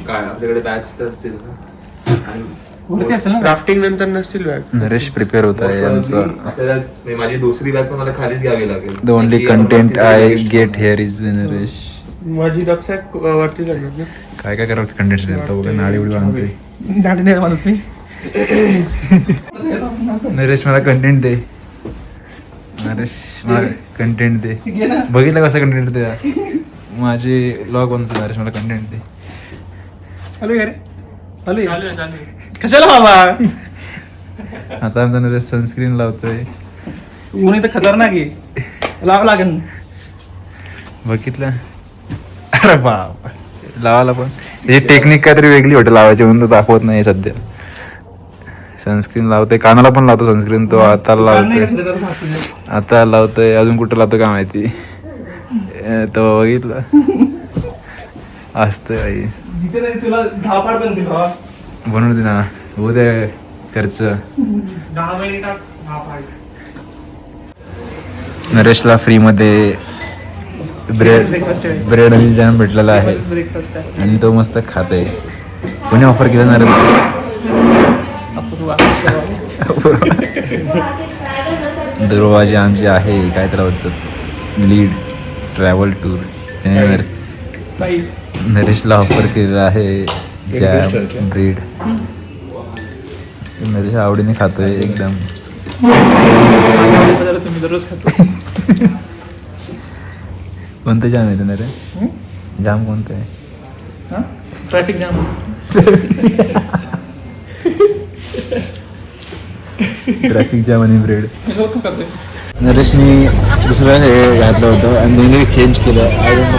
काय आपल्याकडे बॅग्स तर असतील ना. क्राफ्टिंग नंतर नसतील बॅग. नरेश प्रिपेअर होत आहे आपल्याला माझी दुसरी बॅग पण मला खालीच घ्यावी लागेल. The only content I get hair is Naresh. माझी रक्षक वरती जाणार. काय काय करावं कंटेंट देतो बघा. नाडी उडी बांधते दाढी नाही बांधत मी. नरेश मला कंटेंट दे. नरेश मला कंटेंट दे. बघितलं कसं कंटेंट दे. माझे ब्लॉग बनतो नरेश मला कंटेंट दे. चालू आहे रे. कशाला बाबा. आता आमचा नरेश सनस्क्रीन लावतोय. ऊन इथं खतरनाक आहे. लावा लागेल. बघितलं. अरे बाप लावायला पण त्याची टेक्निक काहीतरी वेगळी वाटते लावायची म्हणून तो दाखवत नाही सध्या. सनस्क्रीन लावतोय कानाला पण लावतो सनस्क्रीन तो. आता लावतोय अजून कुठं लावतो काय माहिती. तो बघितलं असतं तुला धापाड बनते भावा. बनवून दे ना होऊ दे खर्च. 10 महिने टाक धापाड. नरेशला फ्रीमध्ये ब्रेड आणि जॅम भेटलेला आहे ब्रेकफास्ट आहे. आणि तो मस्त खात आहे. कोणी ऑफर केलं ना दरवाजे आमचे आहे काय तर बोलतात लीड ट्रॅव्हल टूर. त्याने नरेशला ऑफर केलेला आहे जॅम ब्रेड. नरेश आवडीने खातोय एकदम. तुम्ही दररोज खातो. कोणतं जाम आहे ना रे. जाम कोणतं आहे. Traffic jam. ट्रॅफिक जाम आणि ब्रेड. नरेशनी दुसरं हे घातलं होतं आणि दोन्ही चेंज केलं.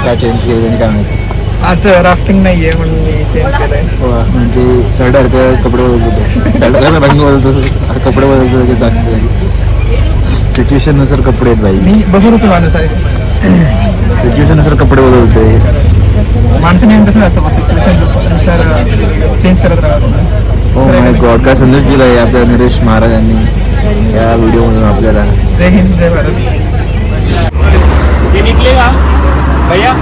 काय चेंज केलं आणि काय माहिती. आज राफ्टिंग नाहीये म्हणून मी चेंज केलंय. म्हणजे साडेसारखं कपडे बदलतो. साडेसारखं रंग बदलतो कपडे बदलतो लगेच जागचे. सिच्युएशननुसार कपडे आहेत बाई. मी बघू रुपये माणूस आहे. सिच्युएशननुसार कपडे बदलतोय. माणसं नेहमी तसं असतं सिच्युएशन चेंज करत राहतो. हो माय गॉड काय संदेश दिला आहे आपल्या नरेश महाराजांनी या व्हिडिओमधून आपल्याला. जय हिंद जय भारत. ये निकलेगा भैया.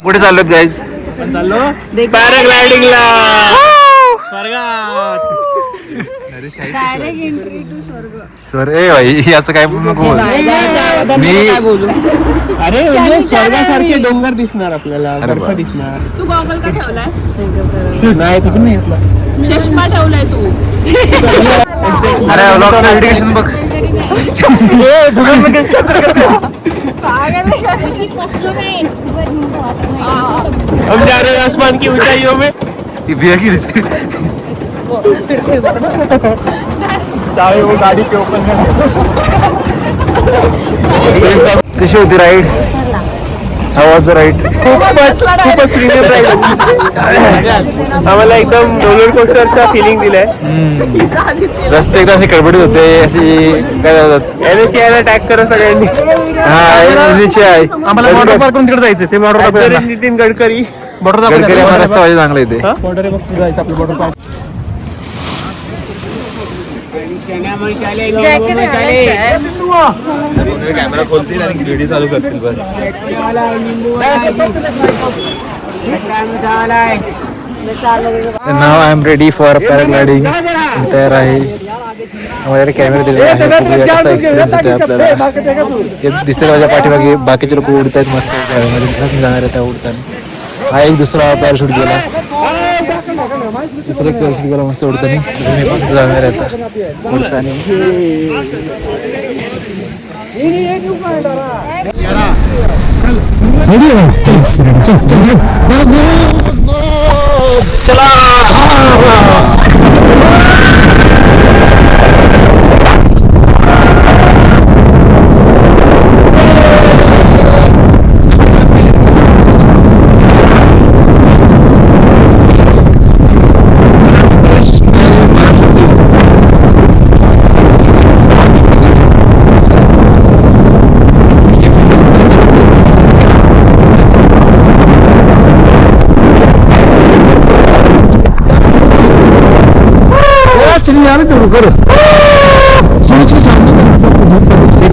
कुठे चाललोत गाईज. चाललो पॅराग्लायडिंगला स्वर्गात. सर ए भाई असं काय पण नको बोल. अरे म्हणजे स्वर्गासारखे डोंगर दिसणार आपल्याला. बर्फ दिसणार. तू गॉगल का ठेवलाय. नाही तिथून नाही घेतला. चष्मा ठेवलाय तू. अरे व्लॉगचं एडिशन बघ. हम जा रहे हैं आसमान की ऊंचाइयों में. चाहे वो गाड़ी के ऊपर. कशी होती राईड. आवाज राईड खूपच प्रीमियम राईड. आम्हाला एकदम रोलर कोस्टरचा फिलिंग दिलाय. रस्ते एकदम असे खडबडीत होते. अशी काय जातात NH यायला टॅग करा सगळ्यांनी. आहे. आम्हाला वॉटर पार्क तिकडे जायचं. ते वॉटर पार्क नितीन गडकरी गडकरी रस्ता पाहिजे चांगला इथे. वॉटर पार्क जायचं आपलं वॉटर पार्क. कॅमेरा खोलतील आणि व्हिडिओ चालू करतील बस. Now I am ready for paragliding. तयार आहे. माझ्याकडे कॅमेरा दिलेला आहे. बघूया कसा एक्सपिरियन्स होतोय आपल्याला. दिसते माझ्या पाठीमागे बाकीचे लोक उडत आहेत मस्त. मध्ये जाणार आहे त्या उडताना. हा एक दुसरा पॅराशूट गेला. दुसरा पॅराशूट गेला मस्त उडताना. मी पण जाणार आहे आता उडताना.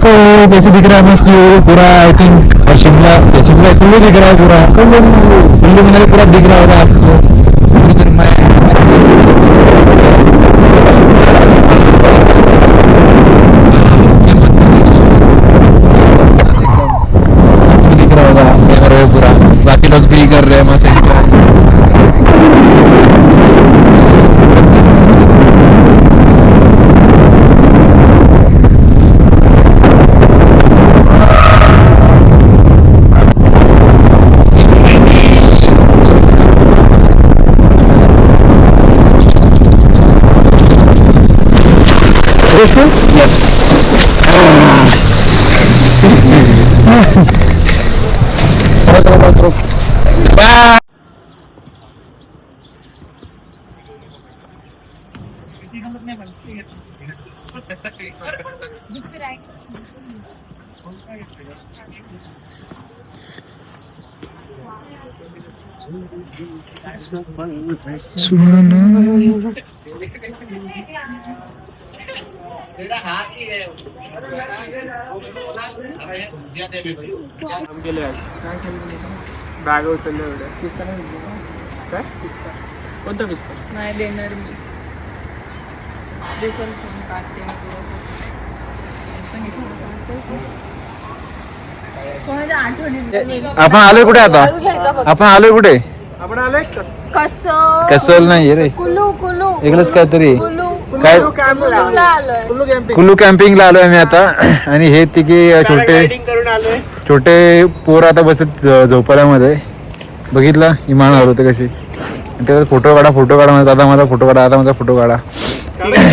दोस्तों कैसे दिख रहा है मस्त पूरा आई थिंक शिमला शिमला कुल्लू दिख रहा है पूरा कुल्लू मनाली पूरा दिख रहा होगा आपको इधर मैं दिख रहा होगा कर रहे पूरा बाकी लोग भी कर रहे हैं मस्त बॅग उचलले एवढ्या काय कोणता पिस्ता नाही देणार मी दे चल फोन काढते मी कोणाच्या आठवणी आपण आलोय कुठे आता आपण आलोय कुठे आपण आलोय कसं नाही रे कुलू कुलू वेगळंच काहीतरी काय कुलूला आलोय कुल्लू कॅम्पिंग कुल्लू कॅम्पिंगला आलोय आम्ही आता आणि हे तिघे छोटे करून आलोय छोटे पोर आता बसतात झोपाळ्यामध्ये बघितलं इमान आलो होते कशी ते फोटो काढा म्हणजे दादा माझा फोटो काढा दादा माझा फोटो काढा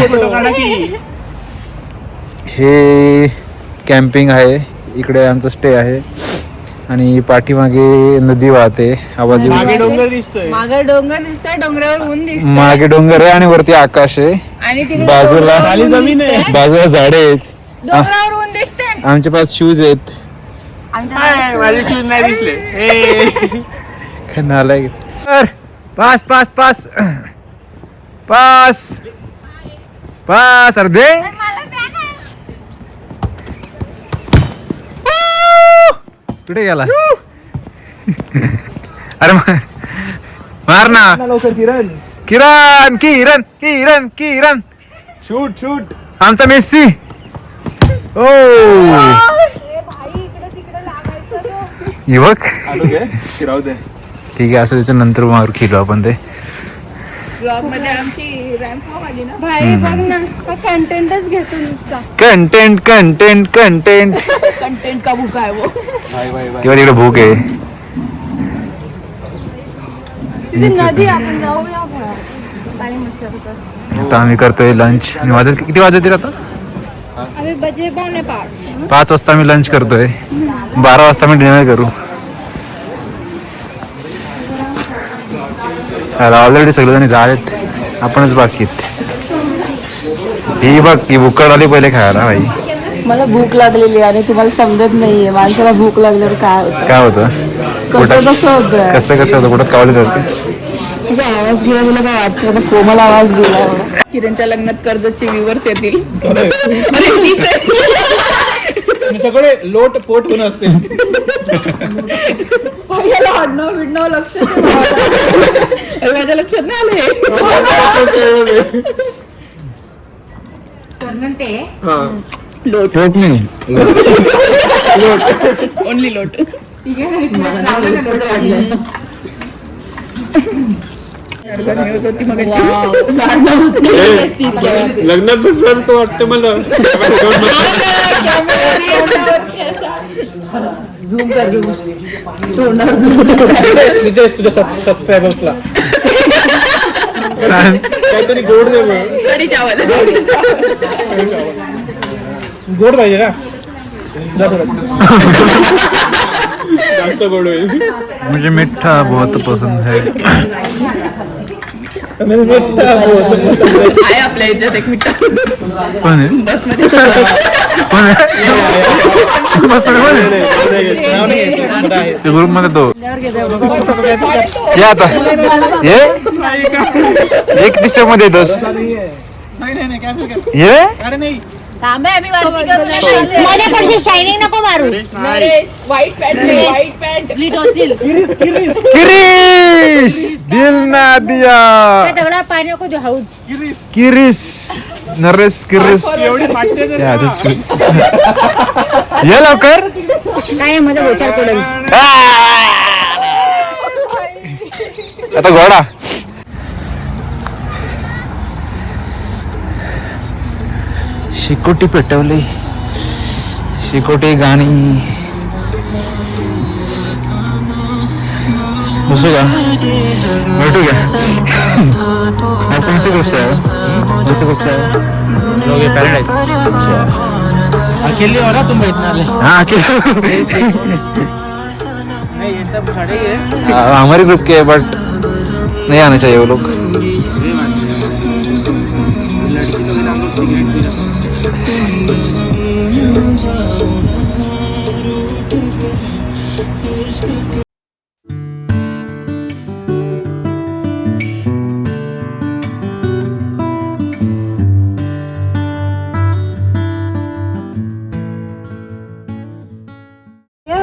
फोटो काढा की हे कॅम्पिंग आहे इकडे आमचं स्टे आहे आणि पाठीमागे नदी वाहते आवाज येऊन मागे डोंगर दिसतोय मागे डोंगर दिसतोय डोंगरावर ऊन दिसतंय मागे डोंगर आहे आणि वरती आकाश आहे आणि तिकडे बाजूला खाली जमीन आहे बाजूला झाडे आहेत डोंगरावर ऊन दिसतंय आमच्या पास शूज आहेत हाय, माझे शूज नाही दिसले काय नालायक sir pass pass pass pass pass अर्धे कुठे गेला अरे मार ना लवकर किरण किरण किरण किरण किरण शूट शूट आमचा मेस्सी ओ हे बघ आलो गे राहू दे ठीक आहे असं त्याच्या नंतर मारू खेळू आपण ते ब्लॉग मध्ये आमची रॅम्प वॉक आली ना भाई बघ ना का कंटेंटच घेतो नुसता कंटेंट कंटेंट कंटेंट कंटेंट का भूक आहे वो तेव्हा तिकडे भूक आहे तिथे नदी आपण जाऊया पाणी मस्त होतं. आता आम्ही करतोय लंच आणि वाजत किती वाजत आता आम्ही बजे 4:45 5 वाजता आम्ही लंच करतोय 12 वाजता आम्ही डिनर करू ऑलरेडी सगळेजण झालेत आपणच बाकी ही बघ ही भूक आली पहिले खायला भाई मला भूक लागलेली आणि तुम्हाला समजत नाहीये माणसाला भूक लागल्यावर काय होतं काय होतं कसं होतं कसं होतं कुठं कावली जाते तुझा आवाज गेला तुला काय वाटतं आता कोमल आवाज गेला एवढा किरणच्या लग्नात कर्जतचे व्ह्यूअर्स येतील सगळे लोट पोट होऊन असते याला आडनाव बिडनाव लक्ष माझ्या लक्षात नाही आले लोट नाही ओनली लोट होती मग लग्नात पण सर तो वाटतं मला झूम कर तुझ्या सबस्क्रायबर्सला काहीतरी गोड दे मग. कढी चावल गोड पाहिजे का जा थोडं. जास्त गोड होईल मुझे मीठा बहुत पसंद है आहे आपल्या इथं एक मिनिट पण आहे बस मध्ये पण आहे बस ते ग्रुप मध्ये तो या आता ये एक दिशा मध्ये येतोस नाही ये अरे नाही माझ्याकडची शायनिंग नको मारू. Naresh white pant white pant किरीश दिल ना दिया तेवढा पाणी नको देऊ हळूच. किरीस नरेश किरीस ये लवकर काय मध्ये बोचार पडेल. आता घोडा शिकोटी पेटवली शिकोटी गाणी बसू का बैठू क्या आप कौन से ग्रुप से आए कौन से ग्रुप से आए लोग पैराडाइज अकेले हो ना तुम बैठने वाले? हाँ अकेले ये सब खड़े ही है. हमारे ग्रुप के बट नहीं आने चाहिए वो लोग. लड़की लोग हम लोग सिगरेट पी रहे.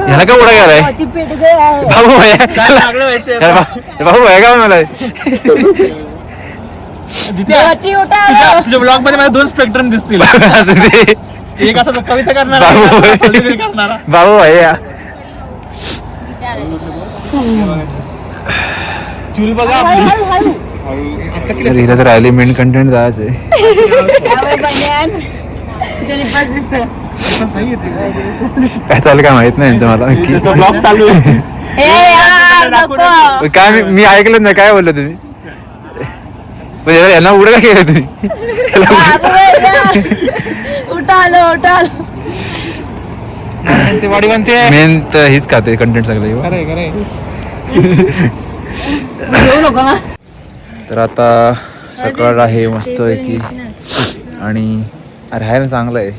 याला का उडा गेलाय बाबू भैया बाबू भैया का मला तुझ्या ब्लॉग मध्ये मला 2 स्पेक्ट्रम दिसतील. एक असा कविता करणार बाबू भैया चूल बघा हिला तर राहिली मेन कंटेंट जायचे काय चालू काय माहित नाही यांचं मला नक्की. ब्लॉग चालू आहे. काय मी ऐकलं नाही काय बोललं तुम्ही पण यांना उडं काय केलं तुम्ही मेन तर हीच खाते कंटेंट सगळं. तर आता सकाळ आहे मस्त की आणि राहायला चांगलं आहे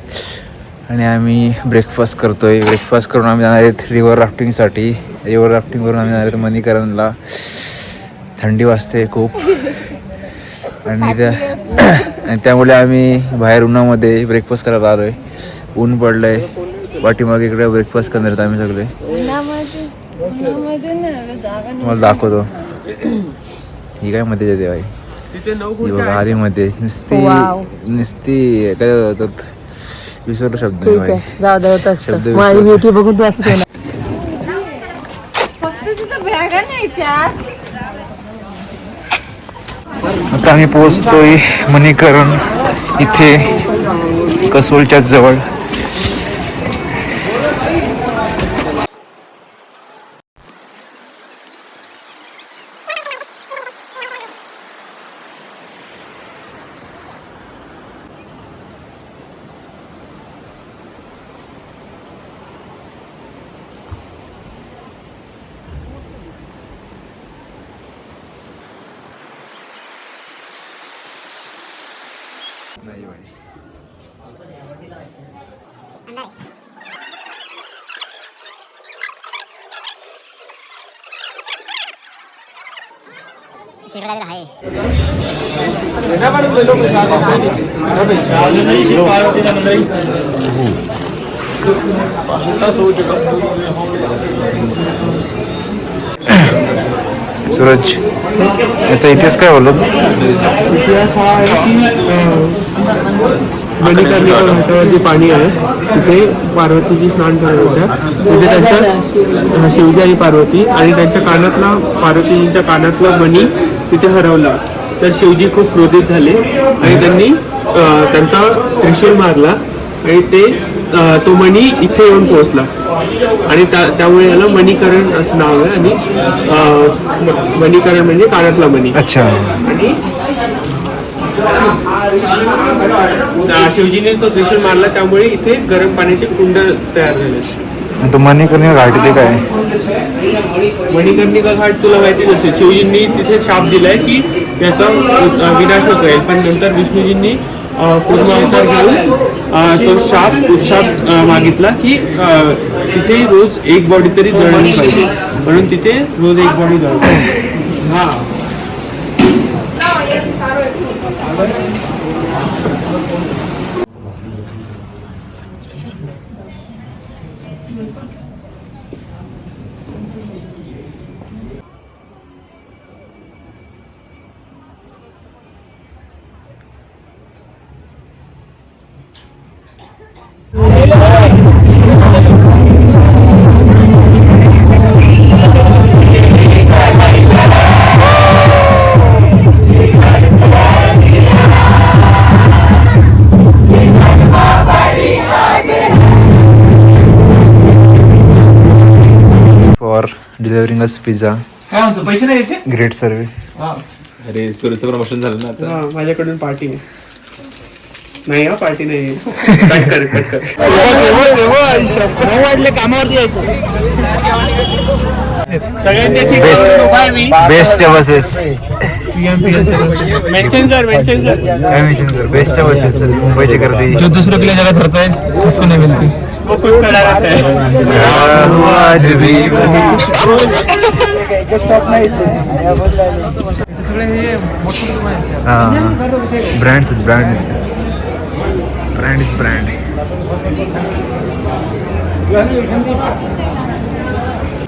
आणि आम्ही ब्रेकफास्ट करतोय. ब्रेकफास्ट करून आम्ही जाणार आहेत रिव्हर राफ्टिंगसाठी. रिव्हर राफ्टिंग करून आम्ही जाणार आहेत मणीकरणला. थंडी वाजते खूप आणि त्यामुळे आम्ही बाहेर उन्हामध्ये ब्रेकफास्ट करायला आलो आहे. ऊन पडलं आहे पाठीमागे इकडे ब्रेकफास्ट करणार आहेत आम्ही सगळे. मला दाखवतो ही काय मध्ये जाते बाई ही बघा आलीमध्ये नुसती नुसती काय जातात विसरलो शब्द शब्द ब्युटी बघून तू असं आता आम्ही पोहोचतोय मणीकरण इथे कसोलच्या जवळ. सूरज याचा इतिहास काय बोललो? इतिहास हा आहे की मणिकर्णिका घाटावर जे पाणी आहे तिथे पार्वतीजी स्नान करत होत्या. तिथे त्यांच्या शिवजी आणि पार्वती आणि त्यांच्या कानातला पार्वतीजींच्या कानातला मणी तिथे हरवला. तर शिवजी खूप क्रोधित झाले आणि त्यांनी त्यांचा त्रिशूल मारला आणि ते तो मणी इथे येऊन पोहोचला आणि त्यामुळे याला मणिकरण असं नाव आहे. आणि मणिकरण म्हणजे कानातला मणी. अच्छा. आणि शिवजीने तो त्रिशूल मारला त्यामुळे इथे गरम पाण्याचे कुंड तयार झाले. तो मणिकर्णिका घाट ते काय? मणिकर्णिका घाट तुला माहितीच असेल. शिवजींनी तिथे शाप दिलाय की त्याचा विनाश होत राहील पण नंतर विष्णूजींनी पूर्ण अवतार घेऊन तो उत्शाप मागितला की तिथे रोज एक बॉडी तरी जळली पाहिजे म्हणून तिथे रोज एक बॉडी जळली. हा फॉर डिलिव्हरिंग अस पिझ्झा. काय म्हणतो, पैसे नाही द्यायचे? Great service. अरे सुरूचं प्रमोशन झालं ना आता. हा, माझ्याकडून पार्टी नाही हा, पार्टी नाही. कट कर, कट कर. 9 वाजले, कामावरती यायचं. सगळ्यांच्या सीट बेस्टच्या बसेस. मेन्शन कर, मेन्शन कर. काय मेन्शन कर? बेस्टच्या बसेस मुंबईची गर्दी. जो दुसरे के लिए जगह धरता है खुद को नहीं मिलती, वो खुद खड़ा रहता है. आज भी brand brand brand is brand.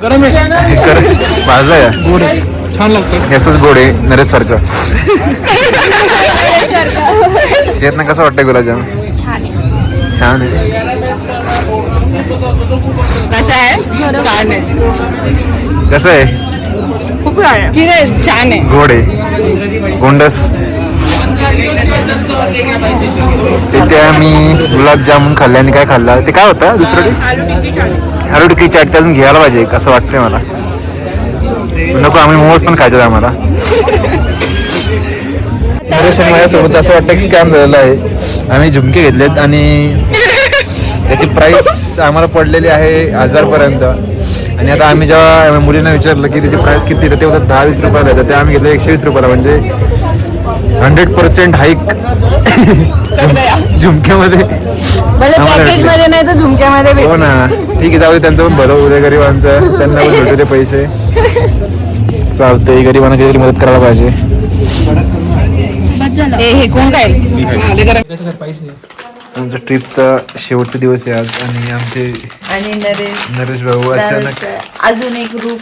गरम आहे, माझा आहे गोड आहे, छान लागतं. जास्तच गोड आहे नरेश सारखं. चेतना कसं वाटतंय गुलाबजाम? छान आहे. कसा आहे? छान आहे. कसं आहे? खूप छान आहे. गोड आहे, गोंडस. तिथे आम्ही गुलाबजामुन खाल्ले आणि काय खाल्लं ते काय होतं दुसरं डिश? आलू टिक्की चाट. त्यातून घ्यायला पाहिजे असं वाटतंय मला. नको, आम्ही मोमोज पण खायचे आम्हाला. नरेश आणि माझ्यासोबत असं वाटतं की स्कॅम झालेला आहे. आम्ही झुमके घेतलेत आणि त्याची प्राइस आम्हाला पडलेली आहे 1000 पर्यंत. आणि आता आम्ही जेव्हा मुलींना विचारलं की त्याची प्राइस किती तर ते होतं 10-20 रुपयाला येतं. ते आम्ही घेतलं 120 रुपयाला. म्हणजे 100% हाईक झुमक्यामध्ये. पॅकेज मध्ये नाही तर झुमक्यामध्ये. हो ना, ठीक आहे, जाऊ दे. त्यांचं पण भलं उद्या गरिबांचं, त्यांना पण भेटू ते पैसे. चालतंय, गरिबांना काहीतरी मदत करायला पाहिजे. हे कोण खाईल? आमच्या ट्रिपचा शेवटचा दिवस आहे आज. आणि आमचे आणि नरेश भाऊ अचानक अजून एक रूप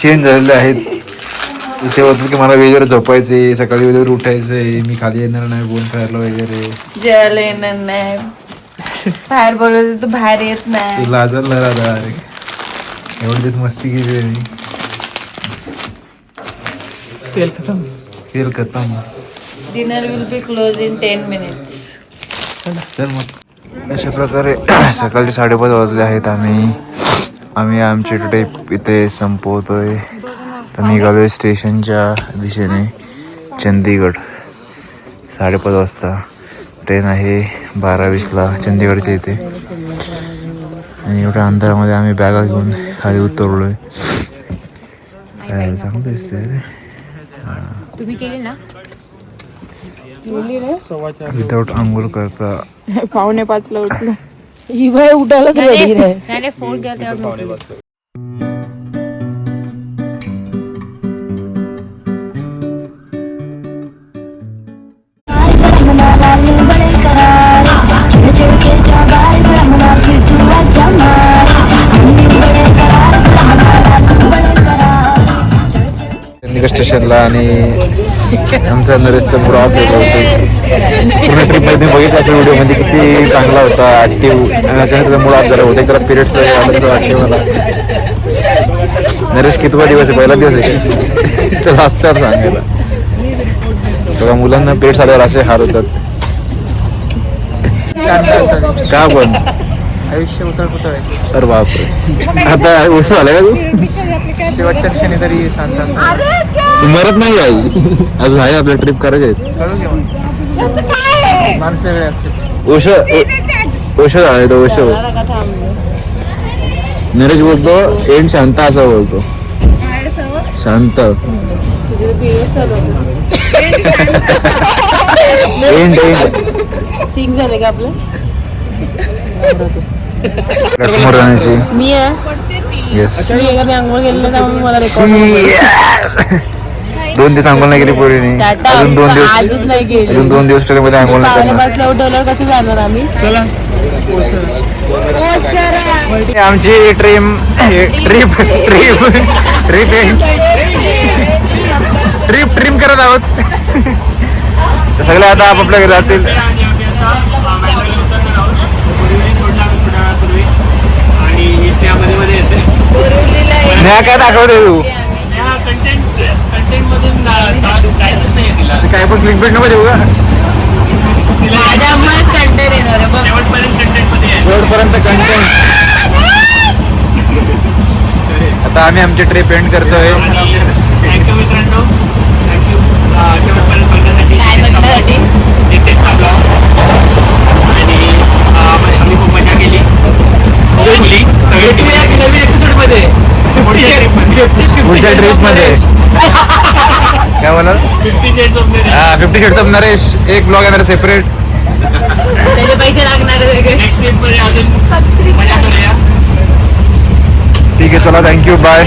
चेंज झालेले आहेत. इथे होतं की मला वेगळं झोपायचे, सकाळी वेगळं उठायचंय, मी खाली येणार नाही, बोन खायला वगैरे. जेवायला येणार नाही, बाहेर बोलवलं तर बाहेर येत नाही. तुला आजारला राहता. अरे एवढी दिवस मस्ती केली मी. तेल खतम. Dinner will be close in 10 minutes. चल मग. अशा प्रकारे सकाळचे 5:30 वाजले आहेत. आम्ही आमची ट्रिप इथे संपवतोय. तर निघालोय स्टेशनच्या दिशेने चंदीगड. 5:30 वाजता ट्रेन आहे 12:20ला चंदीगडच्या इथे. आणि एवढ्या अंधारामध्ये आम्ही बॅगा घेऊन खाली उतरलोय. चांगलं दिसतंय रे. तुम्ही केली ना? विदाऊट आंघोळ करता 4:45ला उठलं. ही बाय उठायला रेडी आहे. नाही फोन केला तेव्हा चंदीगड स्टेशनला. आणि आमचा नरेशचा मूड ऑफ होता. पूर्ण ट्रिपमध्ये बघितलं असं व्हिडिओमध्ये किती चांगला होता, ॲक्टिव्ह. आणि अचानक मूड ऑफ झाला होता. त्याला पिरियड्स वगैरे आलं असं वाटलं मला. नरेश कितवा दिवस आहे? पहिला दिवस आहे तर असतात सांगायला. बघा, मुलांना पिरियड्स आल्यावर असे हार होतात. का पण आयुष्य उतरपुतळ आहे. अरे बापरे, आता उसू आला का तू? शेवटच्या क्षणी तरी शांत तू मरत नाही आई. अजून आहे आपल्या ट्रिप करायचे आहेत. माणूस वेगळे असते. ओशो झालाय तो. ओशो नरेश बोलतो एंड शांत असा बोलतो. शांत एंड सिंग झाले का आपलं? मोराण्याची. मी आहे. येस. मी आंघोळ केलेलं त्यामुळे मला 2 दिवस आंघोळ नाही केली पोरीने. अजून 2 दिवस. आजच नाही केली. अजून 2 दिवस ट्रेनमध्ये आंघोळ नाही करणार. 5:30ला उठवल्यावर कसं जाणार आम्ही? चला. आमची ट्रिप करत आहोत. सगळे आता आपापल्या घरी जातील. आणि मध्ये येते स्नेहा काय दाखवते तू कंटेंट मधून जायचंच नाही तिला. असं काय पण क्लिक भेट नको देऊ का कंटेंट येणार आहे बघ. शेवटपर्यंत कंटेंट मध्ये आहे. शेवटपर्यंत कंटेंट. आता आम्ही आमची ट्रिप एंड करतोय. थँक्यू मित्रांनो. थँक्यू शेवटपर्यंत बघण्यासाठी. काय बघण्यासाठी? इथेच थांबलो. आणि आम्ही खूप मजा केली. भेटूया की नवीन एपिसोड मध्ये पुढच्या ट्रिप मध्ये काय बोला 50 Shades of Grey. 50 Shades of Naresh एक ब्लॉग येणार सेपरेट. त्याचे पैसे लागणार वेगळे. नेक्स्ट ट्रिप मध्ये अजून मजा करूया. ठीक आहे चला थँक्यू बाय.